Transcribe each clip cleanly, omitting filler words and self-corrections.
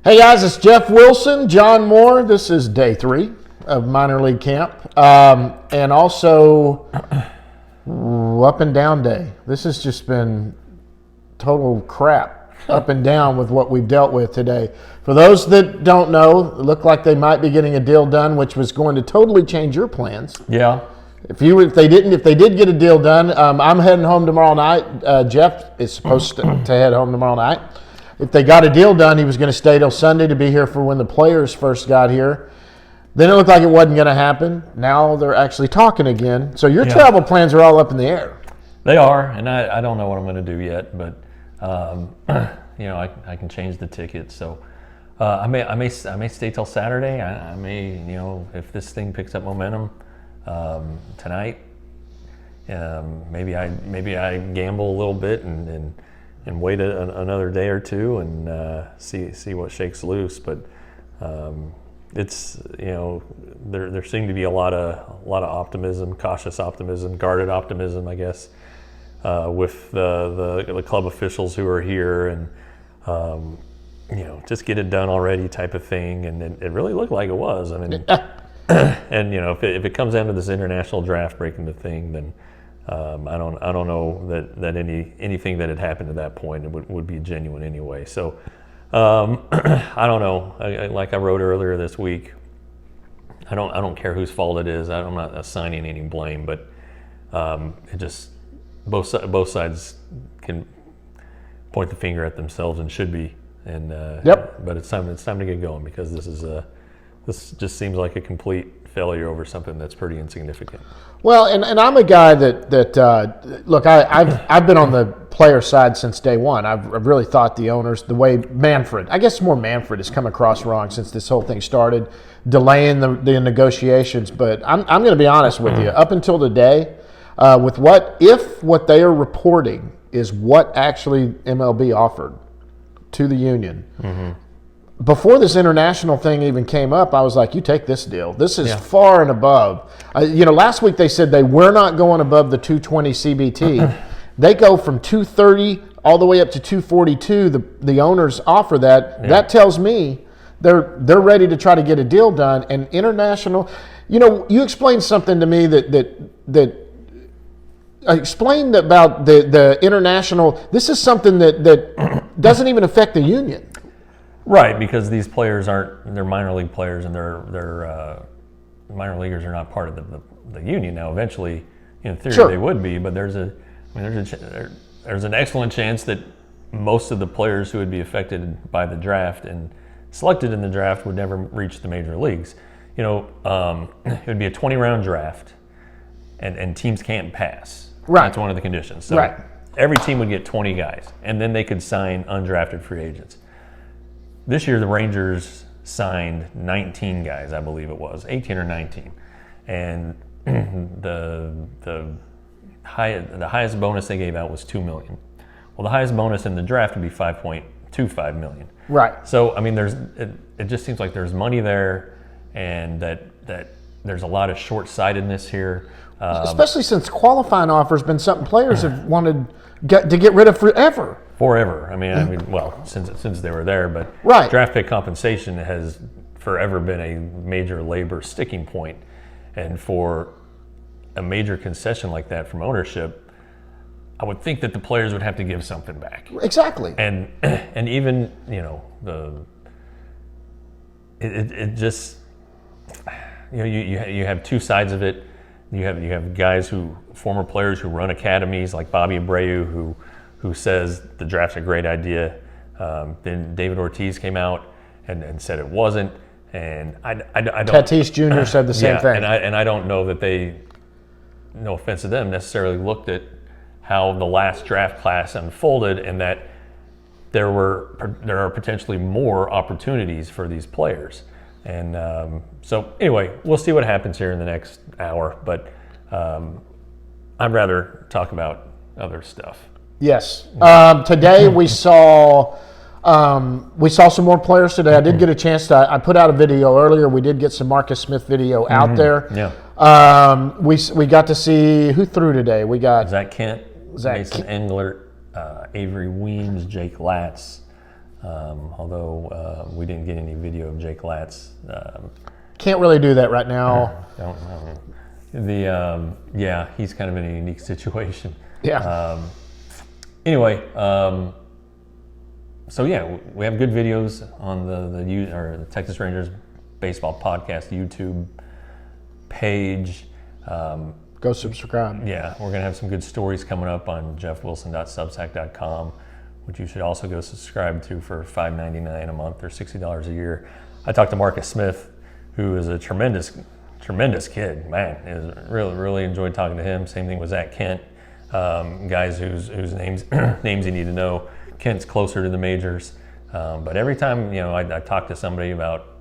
Hey guys, it's Jeff Wilson, John Moore. This is day 3 of minor league camp, and also up and down day. This has just been total crap, up and down with what we've dealt with today. For those that don't know, it looked like they might be getting a deal done, which was going to totally change your plans. Yeah. If they did get a deal done, I'm heading home tomorrow night. Jeff is supposed to head home tomorrow night. If they got a deal done, he was going to stay till Sunday to be here for when the players first got here. Then it looked like it wasn't going to happen. Now they're actually talking again. So your travel plans are all up in the air. They are, and I don't know what I'm going to do yet, but I can change the ticket. So I may stay till Saturday. I may, if this thing picks up momentum tonight, maybe I gamble a little bit and wait another day or two and see what shakes loose. But it's there seemed to be a lot of optimism, cautious optimism, guarded optimism, I guess, with the club officials who are here and just get it done already type of thing. And it really looked like it was. I mean, and if it comes down to this international draft breaking the thing, then I don't know that anything that had happened to that point would be genuine anyway. So I don't know. Like I wrote earlier this week, I don't care whose fault it is. I'm not assigning any blame, but it just both sides can point the finger at themselves and should be. And but it's time to get going, because this just seems like a complete failure over something that's pretty insignificant. Well, and I'm a guy that look, I've been on the player side since day one. I've really thought the owners, the way Manfred, I guess more Manfred, has come across wrong since this whole thing started, delaying the negotiations. But I'm going to be honest with you. Up until today, with what they are reporting is what actually MLB offered to the union. Mm-hmm. Before this international thing even came up, I was like, you take this deal. This is far and above. Last week they said they were not going above the 220 CBT. They go from 230 all the way up to 242. The owners offer that. Yeah. That tells me they're ready to try to get a deal done. And international, you explained something to me that explained about the international. This is something that doesn't even affect the union. Right, because these players they're minor league players, and they're minor leaguers are not part of the union. Now, eventually, in theory, they would be, but there's an excellent chance that most of the players who would be affected by the draft and selected in the draft would never reach the major leagues. It would be a 20-round draft, and teams can't pass. Right. That's one of the conditions. So every team would get 20 guys, and then they could sign undrafted free agents. This year, the Rangers signed 19 guys, I believe it was, 18 or 19, and the highest bonus they gave out was $2 million. Well, the highest bonus in the draft would be $5.25 million. Right. So, I mean, it just seems like there's money there, and that there's a lot of short-sightedness here. Especially since qualifying offer has been something players have wanted to get rid of forever. Forever. I mean, well, since they were there, but draft pick compensation has forever been a major labor sticking point, and for a major concession like that from ownership, I would think that the players would have to give something back. Exactly. And even it just you have two sides of it. You have guys former players who run academies like Bobby Abreu who says the draft's a great idea. Then David Ortiz came out and said it wasn't. And I don't. Tatis Jr. said the same thing. And I don't know that they, no offense to them, necessarily looked at how the last draft class unfolded, and that there are potentially more opportunities for these players. And so anyway, we'll see what happens here in the next hour. But I'd rather talk about other stuff. Yes. Today we saw some more players today. I did get a chance to. I put out a video earlier. We did get some Marcus Smith video out there. Yeah. We got to see who threw today. We got Zach Kent, Mason Englert, Avery Weems, Jake Latz, Although we didn't get any video of Jake Latz. Can't really do that right now. Yeah, he's kind of in a unique situation. Yeah. Anyway, so yeah, we have good videos on the Texas Rangers Baseball Podcast YouTube page. Go subscribe. Yeah, we're gonna have some good stories coming up on jeffwilson.substack.com, which you should also go subscribe to for $5.99 a month or $60 a year. I talked to Marcus Smith, who is a tremendous kid. Man, really enjoyed talking to him. Same thing with Zach Kent. Guys whose names you need to know. Kent's closer to the majors, but every time I talk to somebody about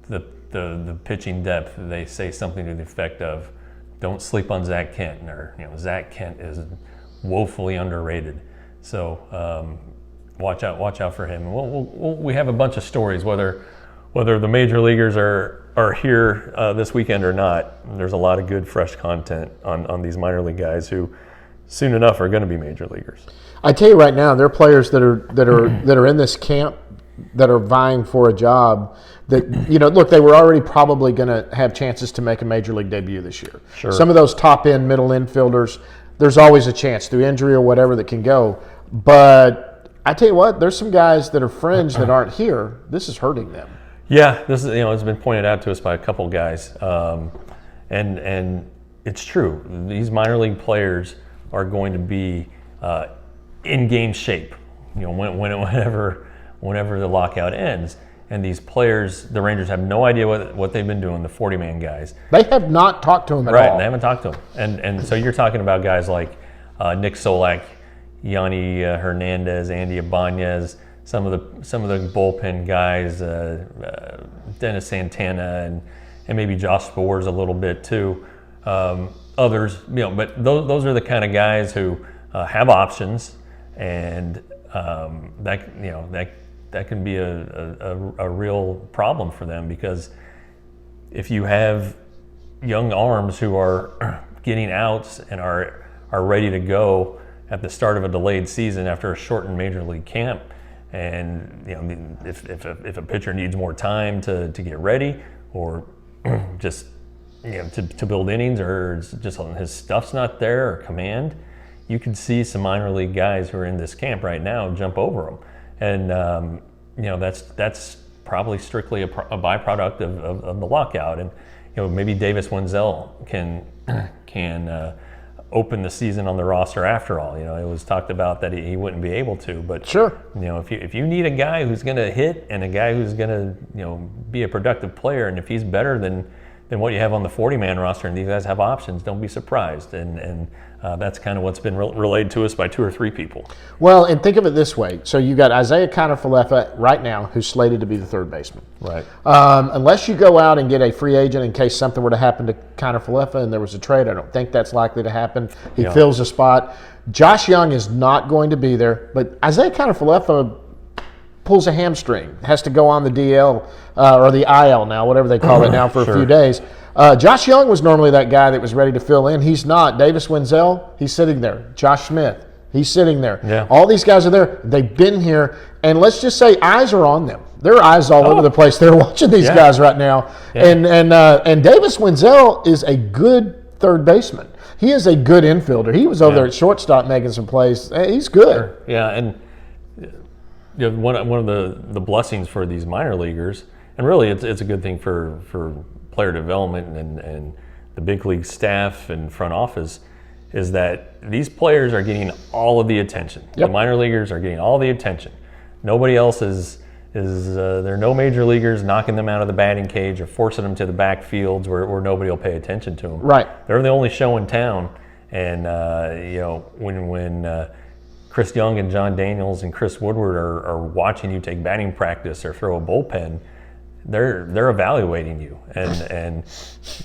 the pitching depth, they say something to the effect of, "Don't sleep on Zach Kent," or Zach Kent is woefully underrated. So watch out for him. We have a bunch of stories, whether the major leaguers are here this weekend or not. There's a lot of good fresh content on these minor league guys who soon enough are going to be major leaguers. I tell you right now, there are players that are in this camp that are vying for a job that, look, they were already probably going to have chances to make a major league debut this year. Sure. Some of those top end middle infielders, there's always a chance through injury or whatever that can go. But I tell you what, there's some guys that are fringe that aren't here. This is hurting them. Yeah, this is it's been pointed out to us by a couple guys, and it's true. These minor league players are going to be in game shape, whenever the lockout ends. And these players, the Rangers have no idea what they've been doing. The 40-man guys, they have not talked to him at all. Right, they haven't talked to him. And so you're talking about guys like Nick Solak, Yanni Hernandez, Andy Ibanez, some of the bullpen guys, Dennis Santana, and maybe Josh Spores a little bit too. Others, but those are the kind of guys who have options, and that can be a real problem for them, because if you have young arms who are getting outs and are ready to go at the start of a delayed season after a shortened major league camp, and if a pitcher needs more time to get ready, or just to build innings, or just his stuff's not there, or command, you can see some minor league guys who are in this camp right now jump over them, and that's probably strictly a byproduct of the lockout. And maybe Davis Wenzel can open the season on the roster after all. It was talked about that he wouldn't be able to, but sure, if you need a guy who's going to hit and a guy who's going to be a productive player, and if he's better than what you have on the 40-man roster, and these guys have options, don't be surprised. And that's kind of what's been relayed to us by 2 or 3 people. Well, and think of it this way. So you got Isaiah Kiner-Falefa right now, who's slated to be the third baseman. Right. Unless you go out and get a free agent in case something were to happen to Kiner-Falefa and there was a trade, I don't think that's likely to happen. He fills a spot. Josh Young is not going to be there, but Isaiah Kiner-Falefa pulls a hamstring, has to go on the DL or the IL now, whatever they call it now, for a few days. Josh Young was normally that guy that was ready to fill in. He's not. Davis Wenzel, he's sitting there. Josh Smith, he's sitting there. Yeah. All these guys are there. They've been here, and let's just say eyes are on them. There are eyes all over the place. They're watching these guys right now. Yeah. And Davis Wenzel is a good third baseman. He is a good infielder. He was over there at shortstop making some plays. He's good. Sure. Yeah, and one of the blessings for these minor leaguers, and really it's a good thing for player development and the big league staff and front office, is that these players are getting all of the attention. Yep. The minor leaguers are getting all the attention. Nobody else is there are no major leaguers knocking them out of the batting cage or forcing them to the backfields where nobody will pay attention to them. Right. They're the only show in town, and when Chris Young and John Daniels and Chris Woodward are watching you take batting practice or throw a bullpen, they're evaluating you, and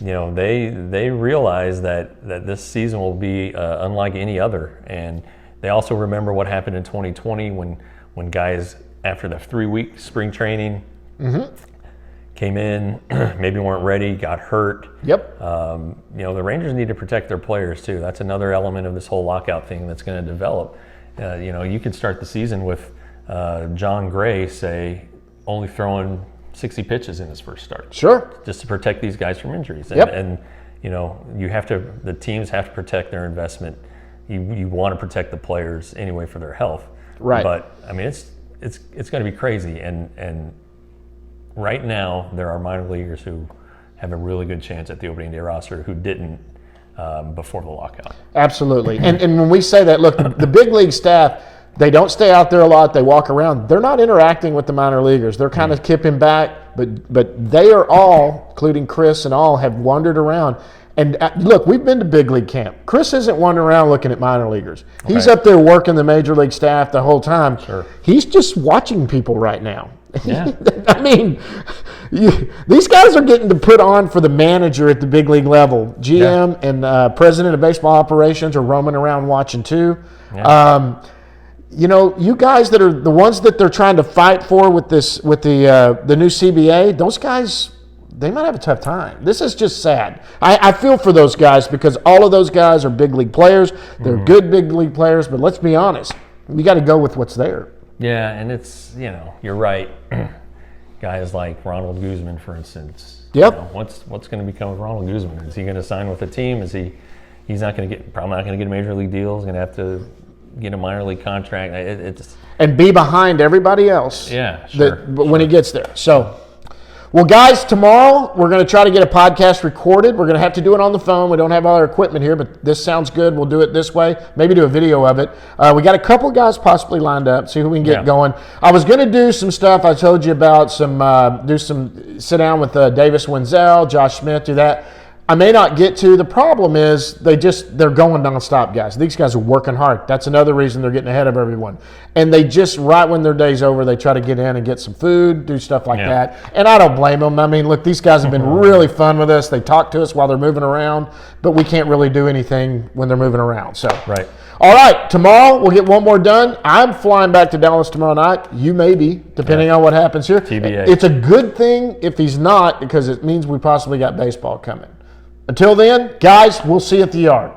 they realize that this season will be unlike any other, and they also remember what happened in 2020 when guys, after the 3-week spring training, came in, maybe weren't ready, got hurt. Yep. The Rangers need to protect their players too. That's another element of this whole lockout thing that's going to develop. You could start the season with John Gray say only throwing 60 pitches in his first start, Sure. just to protect these guys from injuries. Yep. And the teams have to protect their investment. You want to protect the players anyway for their health. Right. But I mean, it's going to be crazy. And right now there are minor leaguers who have a really good chance at the opening day roster who didn't before the lockout. Absolutely. And when we say that, look, the big league staff, they don't stay out there a lot. They walk around. They're not interacting with the minor leaguers. They're kind of kipping back, but they are all, including Chris and all, have wandered around. And look, we've been to big league camp. Chris isn't wandering around looking at minor leaguers. He's Right. up there working the major league staff the whole time. Sure. He's just watching people right now. Yeah. I mean, these guys are getting to put on for the manager at the big league level. GM and president of baseball operations are roaming around watching too. Yeah. You guys that are the ones that they're trying to fight for with the new CBA, those guys, they might have a tough time. This is just sad. I feel for those guys because all of those guys are big league players. They're good big league players, but let's be honest, we got to go with what's there. Yeah, and it's, you're right. Guys like Ronald Guzman, for instance. Yep. What's going to become of Ronald Guzman? Is he going to sign with a team? He's not going to probably not going to get a major league deal. He's going to have to get a minor league contract. And be behind everybody else. Yeah, sure. When he gets there. So, well, guys, tomorrow we're going to try to get a podcast recorded. We're going to have to do it on the phone. We don't have all our equipment here, but this sounds good. We'll do it this way. Maybe do a video of it. We got a couple guys possibly lined up. See who we can get going. I was going to do some stuff I told you about. Sit down with Davis Wenzel, Josh Smith. Do that. I may not get to. The problem is they're going nonstop, guys. These guys are working hard. That's another reason they're getting ahead of everyone. And they just, right when their day's over, they try to get in and get some food, do stuff like that. And I don't blame them. I mean, look, these guys have been really fun with us. They talk to us while they're moving around, but we can't really do anything when they're moving around. So, right. All right, tomorrow we'll get one more done. I'm flying back to Dallas tomorrow night. You may be, depending on what happens here. TBA. It's a good thing if he's not, because it means we possibly got baseball coming. Until then, guys, we'll see you at the yard.